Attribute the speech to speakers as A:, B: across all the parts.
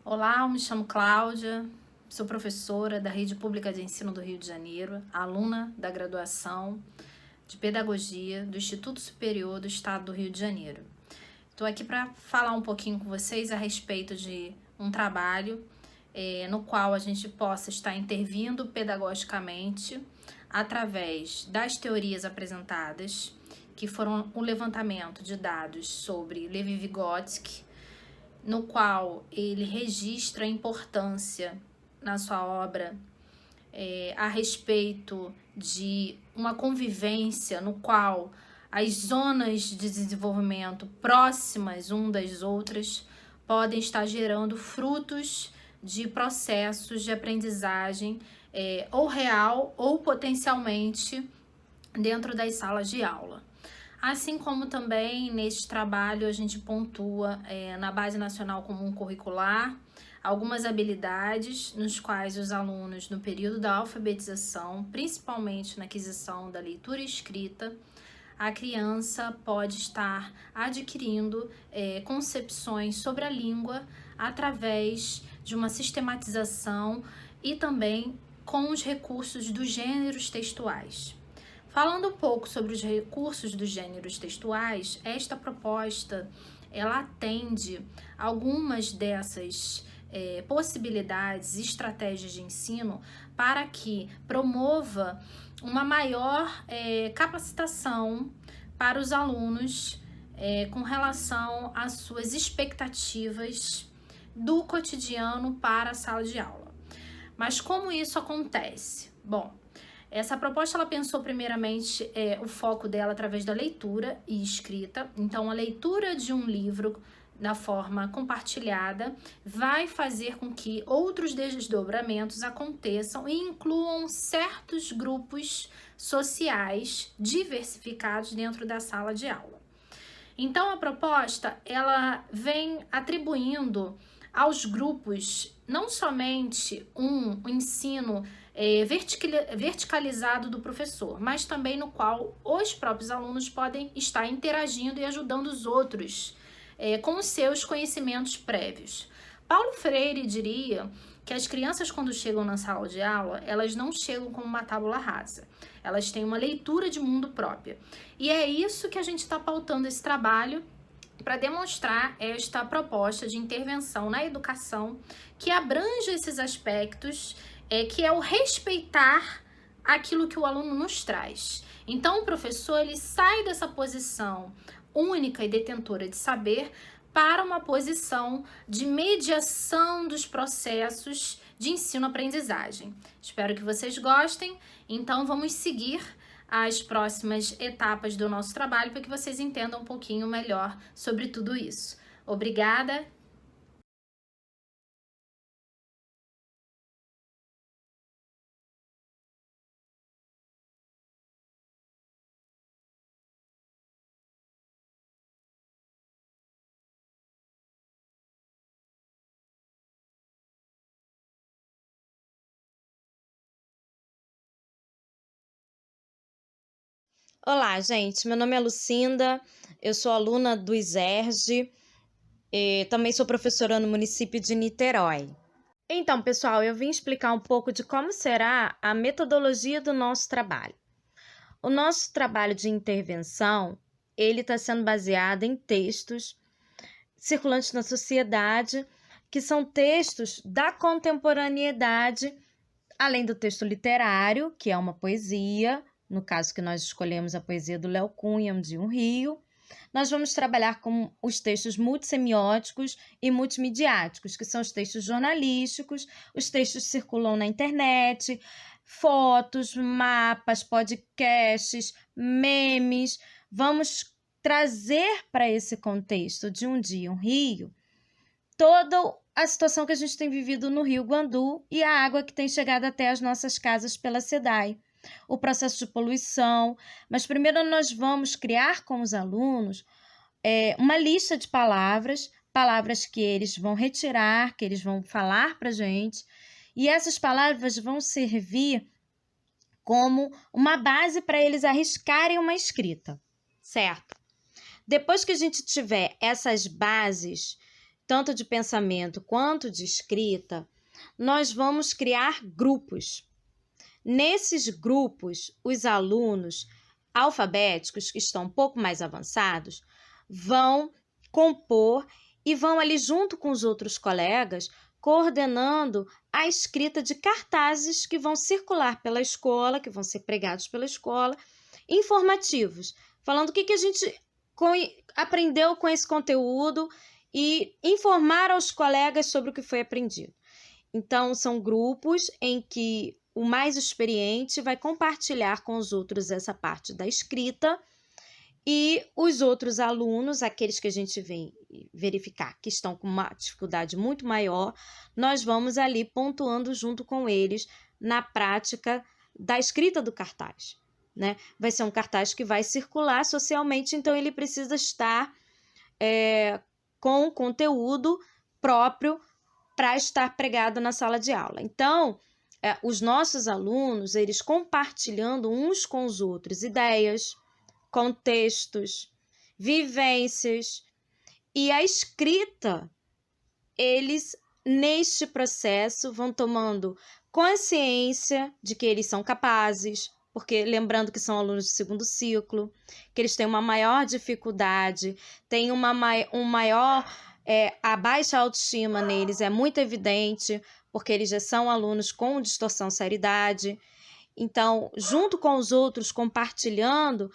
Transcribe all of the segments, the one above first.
A: Olá, eu me chamo Cláudia, sou professora da Rede Pública de Ensino do Rio de Janeiro, aluna da graduação de Pedagogia do Instituto Superior do Estado do Rio de Janeiro. Estou aqui para falar um pouquinho com vocês a respeito de um trabalho no qual a gente possa estar intervindo pedagogicamente através das teorias apresentadas, que foram o levantamento de dados sobre Levi Vygotsky, no qual ele registra a importância na sua obra a respeito de uma convivência no qual as zonas de desenvolvimento próximas umas das outras podem estar gerando frutos de processos de aprendizagem ou real ou potencialmente dentro das salas de aula. Assim como também neste trabalho a gente pontua na Base Nacional Comum Curricular algumas habilidades nos quais os alunos, no período da alfabetização, principalmente na aquisição da leitura e escrita, a criança pode estar adquirindo concepções sobre a língua através de uma sistematização e também com os recursos dos gêneros textuais. Falando um pouco sobre os recursos dos gêneros textuais, esta proposta ela atende algumas dessas possibilidades e estratégias de ensino para que promova uma maior capacitação para os alunos com relação às suas expectativas do cotidiano para a sala de aula. Mas como isso acontece? Bom, essa proposta ela pensou primeiramente o foco dela através da leitura e escrita. Então, a leitura de um livro na forma compartilhada vai fazer com que outros desdobramentos aconteçam e incluam certos grupos sociais diversificados dentro da sala de aula. Então, a proposta ela vem atribuindo aos grupos não somente um ensino verticalizado do professor, mas também no qual os próprios alunos podem estar interagindo e ajudando os outros com os seus conhecimentos prévios. Paulo Freire diria que as crianças, quando chegam na sala de aula, elas não chegam como uma tábula rasa. Elas têm uma leitura de mundo própria. E é isso que a gente está pautando esse trabalho para demonstrar esta proposta de intervenção na educação que abrange esses aspectos, que é o respeitar aquilo que o aluno nos traz. Então, o professor ele sai dessa posição única e detentora de saber para uma posição de mediação dos processos de ensino-aprendizagem. Espero que vocês gostem, então vamos seguir as próximas etapas do nosso trabalho para que vocês entendam um pouquinho melhor sobre tudo isso. Obrigada!
B: Olá, gente. Meu nome é Lucinda, eu sou aluna do ISERJ e também sou professora no município de Niterói. Então, pessoal, eu vim explicar um pouco de como será a metodologia do nosso trabalho. O nosso trabalho de intervenção, ele está sendo baseado em textos circulantes na sociedade, que são textos da contemporaneidade, além do texto literário, que é uma poesia. No caso que nós escolhemos a poesia do Léo Cunha, de Um Rio, nós vamos trabalhar com os textos multissemióticos e multimediáticos, que são os textos jornalísticos, os textos que circulam na internet, fotos, mapas, podcasts, memes. Vamos trazer para esse contexto de Um Dia, Um Rio, toda a situação que a gente tem vivido no Rio Guandu e a água que tem chegado até as nossas casas pela SEDAI, o processo de poluição. Mas primeiro nós vamos criar com os alunos uma lista de palavras que eles vão retirar, que eles vão falar para a gente, e essas palavras vão servir como uma base para eles arriscarem uma escrita, certo? Depois que a gente tiver essas bases, tanto de pensamento quanto de escrita, nós vamos criar grupos. Nesses grupos, os alunos alfabéticos, que estão um pouco mais avançados, vão compor e vão ali junto com os outros colegas, coordenando a escrita de cartazes que vão circular pela escola, que vão ser pregados pela escola, informativos, falando o que a gente aprendeu com esse conteúdo e informar aos colegas sobre o que foi aprendido. Então, são grupos em que o mais experiente vai compartilhar com os outros essa parte da escrita e os outros alunos, aqueles que a gente vem verificar que estão com uma dificuldade muito maior, nós vamos ali pontuando junto com eles na prática da escrita do cartaz, né? Vai ser um cartaz que vai circular socialmente, então ele precisa estar com conteúdo próprio para estar pregado na sala de aula. Então, os nossos alunos, eles compartilhando uns com os outros ideias, contextos, vivências, e a escrita, eles, neste processo, vão tomando consciência de que eles são capazes, porque lembrando que são alunos de segundo ciclo, que eles têm uma maior dificuldade, têm a baixa autoestima neles é muito evidente, porque eles já são alunos com distorção seriedade. Então, junto com os outros, compartilhando,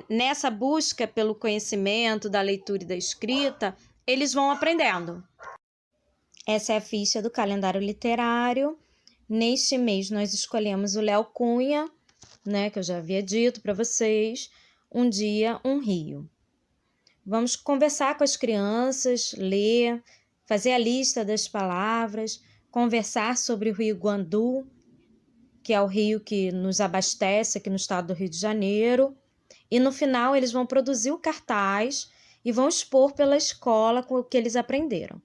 B: nessa busca pelo conhecimento da leitura e da escrita, eles vão aprendendo. Essa é a ficha do calendário literário. Neste mês, nós escolhemos o Léo Cunha, né, que eu já havia dito para vocês, Um Dia, um Rio. Vamos conversar com as crianças, ler, fazer a lista das palavras, conversar sobre o Rio Guandu, que é o rio que nos abastece aqui no estado do Rio de Janeiro. E no final eles vão produzir o cartaz e vão expor pela escola com o que eles aprenderam.